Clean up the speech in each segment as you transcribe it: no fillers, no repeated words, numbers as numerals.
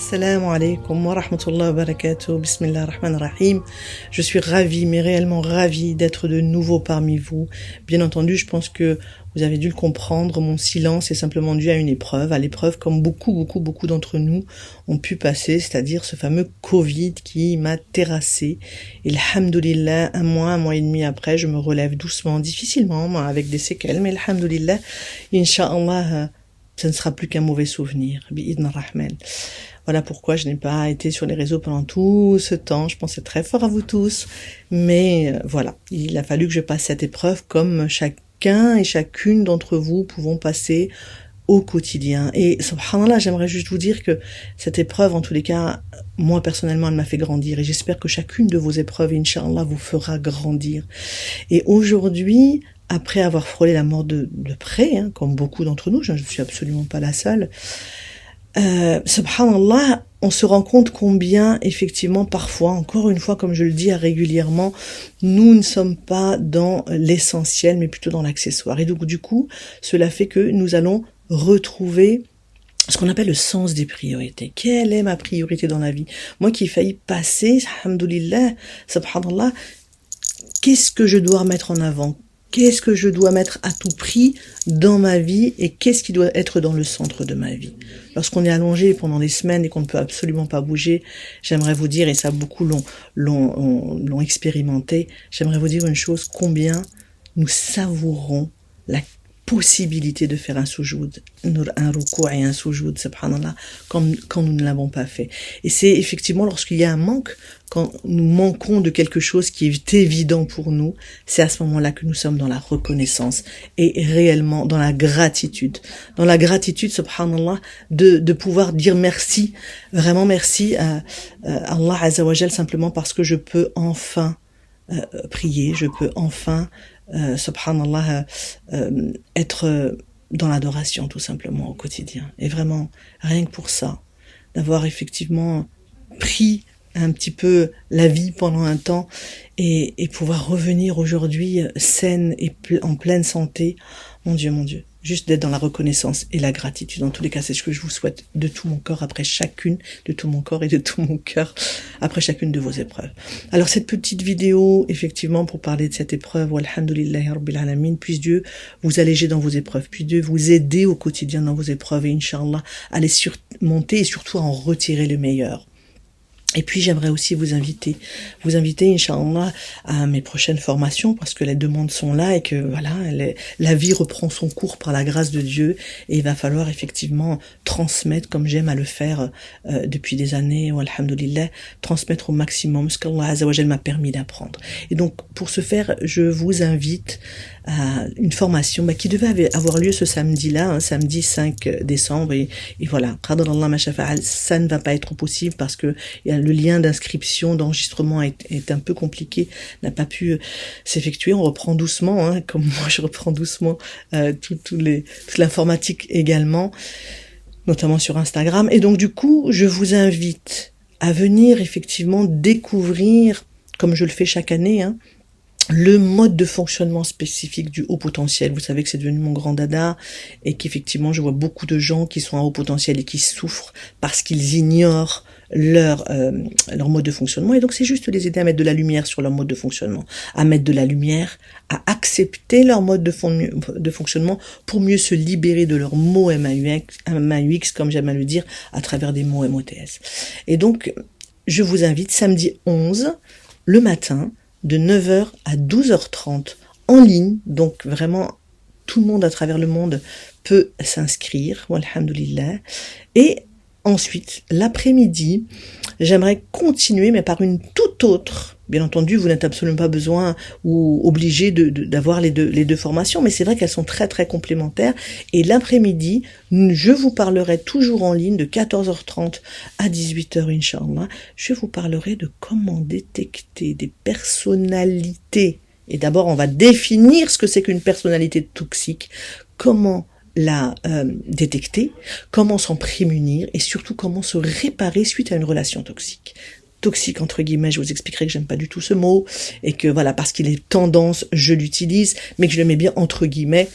Assalamu alaikum wa rahmatullahi wa barakatuh. Bismillah ar-Rahman ar-Rahim. Je suis ravie, mais réellement ravie d'être de nouveau parmi vous. Bien entendu, je pense que vous avez dû le comprendre, mon silence est simplement dû à une épreuve, à l'épreuve comme beaucoup d'entre nous ont pu passer, c'est-à-dire ce fameux Covid qui m'a terrassé. Et alhamdoulilah, un mois et demi après, je me relève doucement, difficilement, avec des séquelles, mais alhamdoulilah, incha'Allah, ça ne sera plus qu'un mauvais souvenir. Bi'idna rahman. Voilà pourquoi je n'ai pas été sur les réseaux pendant tout ce temps. Je pensais très fort à vous tous. Mais voilà, il a fallu que je passe cette épreuve comme chacun et chacune d'entre vous pouvons passer au quotidien. Et subhanallah, j'aimerais juste vous dire que cette épreuve, en tous les cas, moi personnellement, elle m'a fait grandir. Et j'espère que chacune de vos épreuves, incha'Allah, vous fera grandir. Et aujourd'hui, après avoir frôlé la mort de près, comme beaucoup d'entre nous, je ne suis absolument pas la seule, subhanallah, on se rend compte combien, effectivement, parfois, encore une fois, comme je le dis régulièrement, nous ne sommes pas dans l'essentiel, mais plutôt dans l'accessoire. Et donc, du coup, cela fait que nous allons retrouver ce qu'on appelle le sens des priorités. Quelle est ma priorité dans la vie? Moi qui ai failli passer, alhamdoulilah, subhanallah, qu'est-ce que je dois remettre en avant? Qu'est-ce que je dois mettre à tout prix dans ma vie et qu'est-ce qui doit être dans le centre de ma vie? Lorsqu'on est allongé pendant des semaines et qu'on ne peut absolument pas bouger, j'aimerais vous dire, et ça beaucoup l'ont expérimenté, j'aimerais vous dire une chose, combien nous savourons la possibilité de faire un soujoud, un ruku' et un soujoud, subhanallah, quand nous ne l'avons pas fait. Et c'est effectivement lorsqu'il y a un manque, quand nous manquons de quelque chose qui est évident pour nous, c'est à ce moment-là que nous sommes dans la reconnaissance et réellement dans la gratitude. Dans la gratitude, subhanallah, de pouvoir dire merci, vraiment merci à Allah Azza wa Jal, simplement parce que je peux enfin prier, je peux enfin subhanallah, être dans l'adoration tout simplement au quotidien. Et vraiment, rien que pour ça, d'avoir effectivement pris un petit peu la vie pendant un temps et pouvoir revenir aujourd'hui saine et en pleine santé, mon Dieu, juste d'être dans la reconnaissance et la gratitude. En tous les cas, c'est ce que je vous souhaite de tout mon corps après chacune, de tout mon corps et de tout mon cœur après chacune de vos épreuves. Alors cette petite vidéo, effectivement, pour parler de cette épreuve, walhamdulillahi rabbil alamin, puisse Dieu vous alléger dans vos épreuves, puisse Dieu vous aider au quotidien dans vos épreuves et incha'Allah, à les surmonter et surtout à en retirer le meilleur. Et puis j'aimerais aussi vous inviter, Inch'Allah, à mes prochaines formations, parce que les demandes sont là et que voilà, la vie reprend son cours par la grâce de Dieu, et il va falloir effectivement transmettre, comme j'aime à le faire depuis des années, alhamdoulilah, transmettre au maximum ce qu'Allah Azza wa Jal m'a permis d'apprendre. Et donc pour ce faire, je vous invite à une formation qui devait avoir lieu ce samedi-là, samedi 5 décembre, et voilà, Qadarallah ma shafa'al, ça ne va pas être possible parce que le lien d'inscription, d'enregistrement est un peu compliqué, n'a pas pu s'effectuer. On reprend doucement, comme moi je reprends doucement toute l'informatique également, notamment sur Instagram. Et donc du coup, je vous invite à venir effectivement découvrir, comme je le fais chaque année, le mode de fonctionnement spécifique du haut potentiel. Vous savez que c'est devenu mon grand dada et qu'effectivement je vois beaucoup de gens qui sont à haut potentiel et qui souffrent parce qu'ils ignorent leur mode de fonctionnement, et donc c'est juste les aider à mettre de la lumière sur leur mode de fonctionnement, à mettre de la lumière, à accepter leur mode de fonctionnement pour mieux se libérer de leurs mots MAUX, comme j'aime à le dire, à travers des mots MOTS. Et donc je vous invite samedi 11 le matin de 9h à 12h30 en ligne, donc vraiment tout le monde à travers le monde peut s'inscrire, walhamdulillah. Et ensuite, l'après-midi, j'aimerais continuer, mais par une toute autre. Bien entendu, vous n'êtes absolument pas besoin ou obligé d'avoir les deux formations, mais c'est vrai qu'elles sont très très complémentaires. Et l'après-midi, je vous parlerai toujours en ligne de 14h30 à 18h, Inch'Allah. Je vous parlerai de comment détecter des personnalités. Et d'abord, on va définir ce que c'est qu'une personnalité toxique, comment la détecter, comment s'en prémunir et surtout comment se réparer suite à une relation toxique. Toxique entre guillemets, je vous expliquerai que j'aime pas du tout ce mot et que voilà, parce qu'il est tendance, je l'utilise, mais que je le mets bien entre guillemets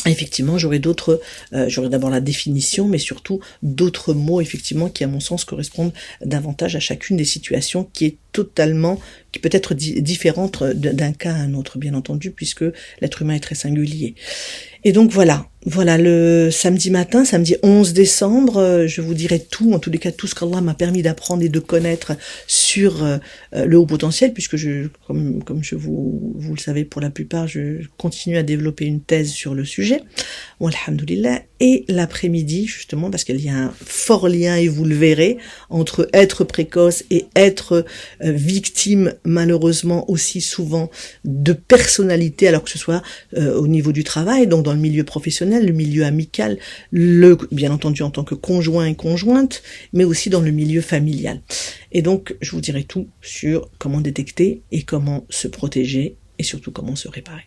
Effectivement, j'aurai d'abord la définition, mais surtout d'autres mots, effectivement, qui, à mon sens, correspondent davantage à chacune des situations, qui peut être différente d'un cas à un autre, bien entendu, puisque l'être humain est très singulier. Et donc voilà le samedi matin, samedi 11 décembre, je vous dirai tout, en tous les cas tout ce qu'Allah m'a permis d'apprendre et de connaître sur le haut potentiel, puisque comme vous le savez pour la plupart, je continue à développer une thèse sur le sujet, alhamdoulilah, et l'après-midi justement, parce qu'il y a un fort lien, et vous le verrez, entre être précoce et être victime malheureusement aussi souvent de personnalité, alors que ce soit au niveau du travail, donc dans le milieu professionnel, le milieu amical, bien entendu en tant que conjoint et conjointe, mais aussi dans le milieu familial. Et donc, je vous dirai tout sur comment détecter et comment se protéger et surtout comment se réparer.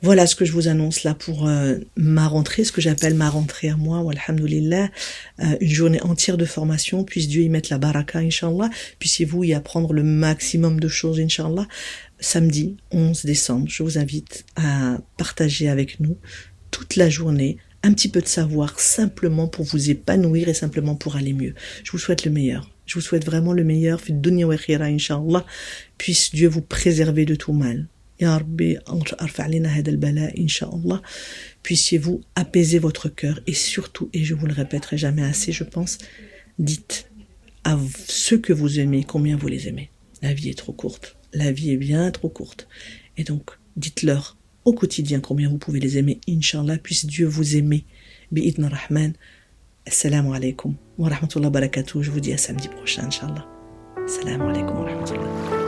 Voilà ce que je vous annonce là pour ma rentrée, ce que j'appelle ma rentrée à moi, walhamdulillah, une journée entière de formation, puisse Dieu y mettre la baraka, inshallah, puissiez-vous y apprendre le maximum de choses, inshallah. Samedi 11 décembre, je vous invite à partager avec nous toute la journée un petit peu de savoir, simplement pour vous épanouir et simplement pour aller mieux. Je vous souhaite le meilleur. Je vous souhaite vraiment le meilleur. Fi dunya wa khira, inshallah. Puisse Dieu vous préserver de tout mal. Ya Rabbi, arfa' lana hada al-bala, inshallah. Puissiez-vous apaiser votre cœur et surtout, et je vous le répéterai jamais assez, je pense, dites à ceux que vous aimez combien vous les aimez. La vie est trop courte. La vie est bien trop courte. Et donc, dites-leur au quotidien combien vous pouvez les aimer. Inch'Allah, puisse Dieu vous aimer. Bi'idna Rahman. Assalamu alaikum wa rahmatullahi wa barakatuh. Je vous dis à samedi prochain, Inch'Allah. Assalamu alaikum wa rahmatullahi.